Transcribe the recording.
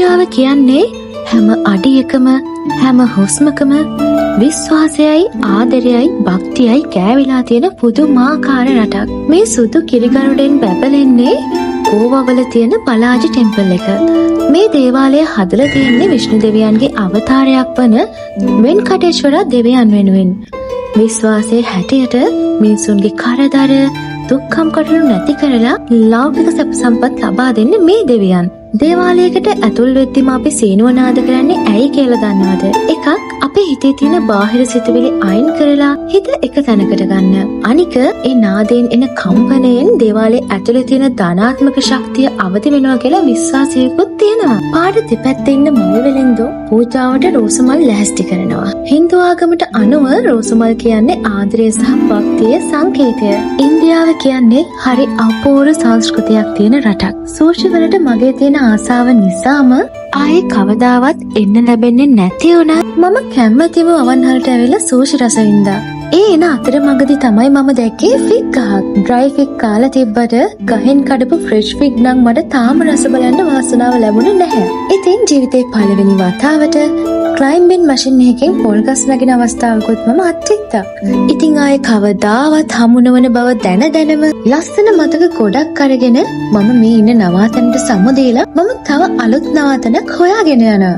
ඉන්දියාව කියන්නේ හැම අඩියකම හැම හුස්මකම විශ්වාසයයි ආදරයයි භක්තියයි කෑවිලා තියෙන පුදුමාකාර රටක්. මේ සුදු කිරිගරුඩෙන් බැබලෙන්නේ ගෝවාවල තියෙන බලාජි ටෙම්පල් එක. මේ දේවාලය හදලා තියෙන්නේ විෂ්ණු දෙවියන්ගේ අවතාරයක් වන වෙන්කටේශ්වර දෙවියන් වෙනුවෙන්. විශ්වාසයේ හැටියට මිනිසුන්ගේ කරදර දුක්ඛම් කටළු නැති කරලා ලෞකික සැප සම්පත් ලබා දෙන්නේ මේ දෙවියන්. දේවාලයකට ඇතුල් වෙද්දිම අපි සීනුව නාද කරන්නේ ඇයි කියලා දන්නවද? එකක් අපේ හිතේ තියෙන බාහිර සිතුවිලි අයින් කරලා හිත එක තැනකට ගන්න. අනික ඒ නාදයෙන් එන කම්පනයෙන් දේවාලයේ ඇතුලේ තියෙන ධනාත්මක ශක්තිය අවදි වෙනවා කියලා විශ්වාසයකුත් තියෙනවා. පාඩ දෙපැත්තේ ඉන්න මල් වෙලෙන්දෝ පූජාවට රෝසමල් ලෑස්ති කරනවා. හින්දු ආගමට අනුව රෝසමල් කියන්නේ ආදරය සහ භක්තියේ සංකේතය. ඉන්දියාව කියන්නේ හරි අපූර්ව සංස්කෘතියක් තියෙන රටක්. සූෂි වලට මගේ තියෙන ආසාව නිසාම ආයේ කවදාවත් එන්න ලැබෙන්නේ නැති වුණා. මම කැමැතිම අවන්හලට ඇවිල්ලා සූෂි රස වින්දා. ඒ එන අතරමඟදී තමයි මම දැක්කේ ෆිග් ගහක්. ඩ්‍රයි ෆිග් කාලා තිබ්බට ගහෙන් කඩපු ෆ්‍රෙෂ් ෆිග් නම් මට තාම රස බලන්න වාසනාව ලැබුණේ නැහැ. ඉතින් ජීවිතේ පළවෙනි වතාවට ක්ලයිම්බින් මැෂින් එකකින් පොල් ගස් නැගින අවස්ථාවකුත් මම අත්විඳා. ඉතින් ආයේ කවදාවත් හමු නොවන බව දැනම ලස්සන මතක ගොඩක් අරගෙන මම මේ ඉන්න නවාතැනට සමුදේලා මම තව අලුත් නවාතැනක් හොයාගෙන යනවා.